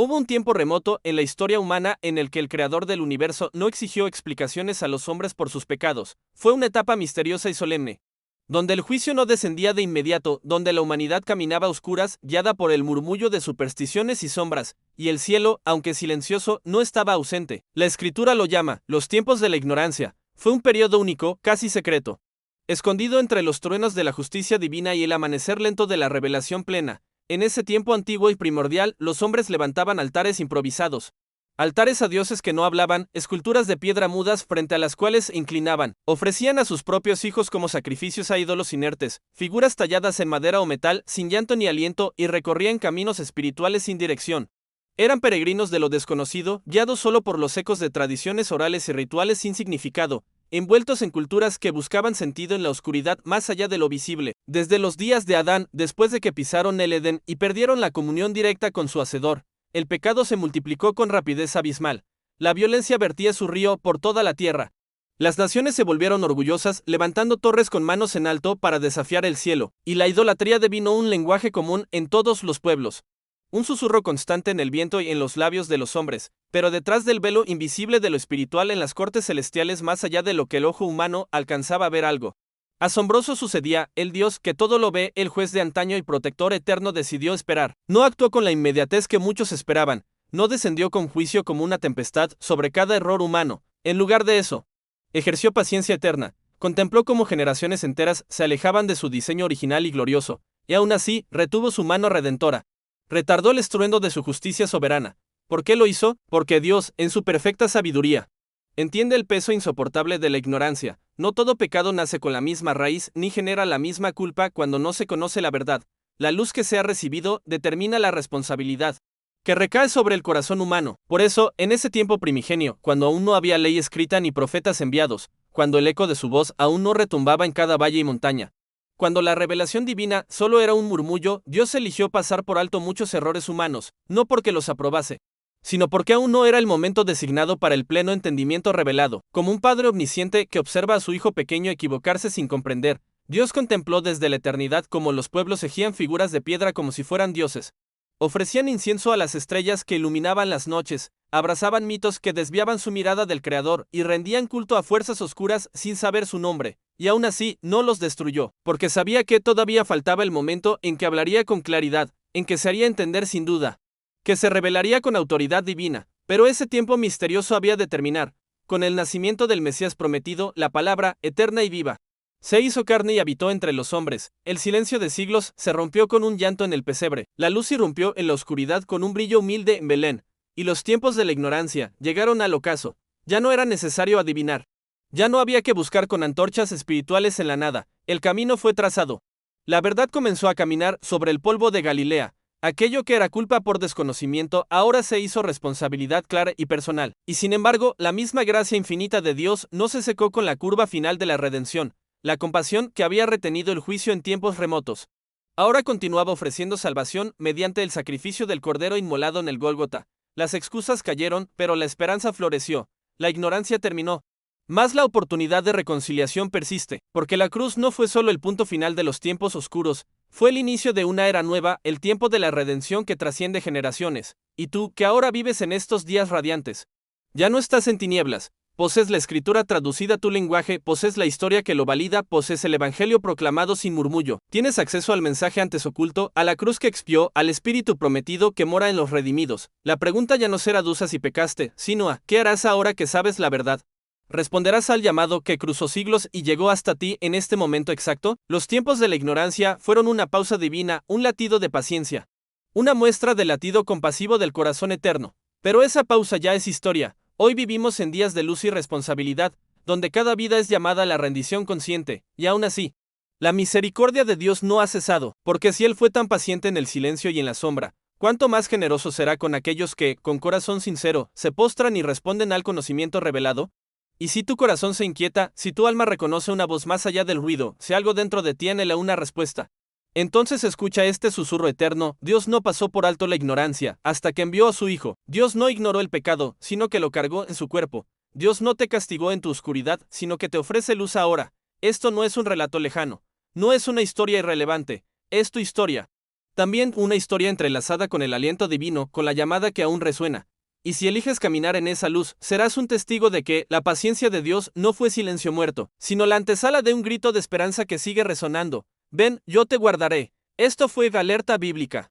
Hubo un tiempo remoto en la historia humana en el que el creador del universo no exigió explicaciones a los hombres por sus pecados. Fue una etapa misteriosa y solemne, donde el juicio no descendía de inmediato, donde la humanidad caminaba a oscuras, guiada por el murmullo de supersticiones y sombras, y el cielo, aunque silencioso, no estaba ausente. La escritura lo llama, los tiempos de la ignorancia. Fue un periodo único, casi secreto, escondido entre los truenos de la justicia divina y el amanecer lento de la revelación plena. En ese tiempo antiguo y primordial, los hombres levantaban altares improvisados. Altares a dioses que no hablaban, esculturas de piedra mudas frente a las cuales se inclinaban. Ofrecían a sus propios hijos como sacrificios a ídolos inertes, figuras talladas en madera o metal, sin llanto ni aliento, y recorrían caminos espirituales sin dirección. Eran peregrinos de lo desconocido, guiados solo por los ecos de tradiciones orales y rituales sin significado, envueltos en culturas que buscaban sentido en la oscuridad más allá de lo visible. Desde los días de Adán, después de que pisaron el Edén y perdieron la comunión directa con su Hacedor, el pecado se multiplicó con rapidez abismal. La violencia vertía su río por toda la tierra. Las naciones se volvieron orgullosas, levantando torres con manos en alto para desafiar el cielo, y la idolatría devino un lenguaje común en todos los pueblos. Un susurro constante en el viento y en los labios de los hombres, pero detrás del velo invisible de lo espiritual en las cortes celestiales más allá de lo que el ojo humano alcanzaba a ver algo asombroso sucedía. El Dios que todo lo ve, el juez de antaño y protector eterno, decidió esperar. No actuó con la inmediatez que muchos esperaban, no descendió con juicio como una tempestad sobre cada error humano. En lugar de eso, ejerció paciencia eterna, contempló cómo generaciones enteras se alejaban de su diseño original y glorioso, y aún así retuvo su mano redentora. Retardó el estruendo de su justicia soberana. ¿Por qué lo hizo? Porque Dios, en su perfecta sabiduría, entiende el peso insoportable de la ignorancia. No todo pecado nace con la misma raíz ni genera la misma culpa cuando no se conoce la verdad. La luz que se ha recibido determina la responsabilidad que recae sobre el corazón humano. Por eso, en ese tiempo primigenio, cuando aún no había ley escrita ni profetas enviados, cuando el eco de su voz aún no retumbaba en cada valle y montaña, cuando la revelación divina solo era un murmullo, Dios eligió pasar por alto muchos errores humanos, no porque los aprobase, sino porque aún no era el momento designado para el pleno entendimiento revelado. Como un padre omnisciente que observa a su hijo pequeño equivocarse sin comprender, Dios contempló desde la eternidad cómo los pueblos erigían figuras de piedra como si fueran dioses. Ofrecían incienso a las estrellas que iluminaban las noches, abrazaban mitos que desviaban su mirada del Creador y rendían culto a fuerzas oscuras sin saber su nombre. Y aún así, no los destruyó, porque sabía que todavía faltaba el momento en que hablaría con claridad, en que se haría entender sin duda, que se revelaría con autoridad divina. Pero ese tiempo misterioso había de terminar, con el nacimiento del Mesías prometido, la palabra, eterna y viva. Se hizo carne y habitó entre los hombres. El silencio de siglos se rompió con un llanto en el pesebre. La luz irrumpió en la oscuridad con un brillo humilde en Belén. Y los tiempos de la ignorancia llegaron al ocaso. Ya no era necesario adivinar. Ya no había que buscar con antorchas espirituales en la nada. El camino fue trazado. La verdad comenzó a caminar sobre el polvo de Galilea. Aquello que era culpa por desconocimiento ahora se hizo responsabilidad clara y personal. Y sin embargo, la misma gracia infinita de Dios no se secó con la curva final de la redención. La compasión que había retenido el juicio en tiempos remotos ahora continuaba ofreciendo salvación mediante el sacrificio del cordero inmolado en el Gólgota. Las excusas cayeron, pero la esperanza floreció. La ignorancia terminó. Mas la oportunidad de reconciliación persiste, porque la cruz no fue solo el punto final de los tiempos oscuros, fue el inicio de una era nueva, el tiempo de la redención que trasciende generaciones. Y tú, que ahora vives en estos días radiantes, ya no estás en tinieblas. Posees la escritura traducida a tu lenguaje, posees la historia que lo valida, posees el evangelio proclamado sin murmullo. Tienes acceso al mensaje antes oculto, a la cruz que expió, al espíritu prometido que mora en los redimidos. La pregunta ya no será duda si pecaste, sino a ¿qué harás ahora que sabes la verdad? ¿Responderás al llamado que cruzó siglos y llegó hasta ti en este momento exacto? Los tiempos de la ignorancia fueron una pausa divina, un latido de paciencia, una muestra del latido compasivo del corazón eterno. Pero esa pausa ya es historia. Hoy vivimos en días de luz y responsabilidad, donde cada vida es llamada a la rendición consciente, y aún así, la misericordia de Dios no ha cesado, porque si Él fue tan paciente en el silencio y en la sombra, ¿cuánto más generoso será con aquellos que, con corazón sincero, se postran y responden al conocimiento revelado? Y si tu corazón se inquieta, si tu alma reconoce una voz más allá del ruido, si algo dentro de ti anhela una respuesta, entonces escucha este susurro eterno. Dios no pasó por alto la ignorancia hasta que envió a su Hijo. Dios no ignoró el pecado, sino que lo cargó en su cuerpo. Dios no te castigó en tu oscuridad, sino que te ofrece luz ahora. Esto no es un relato lejano. No es una historia irrelevante. Es tu historia. También una historia entrelazada con el aliento divino, con la llamada que aún resuena. Y si eliges caminar en esa luz, serás un testigo de que la paciencia de Dios no fue silencio muerto, sino la antesala de un grito de esperanza que sigue resonando. Ven, yo te guardaré. Esto fue Alerta Bíblica.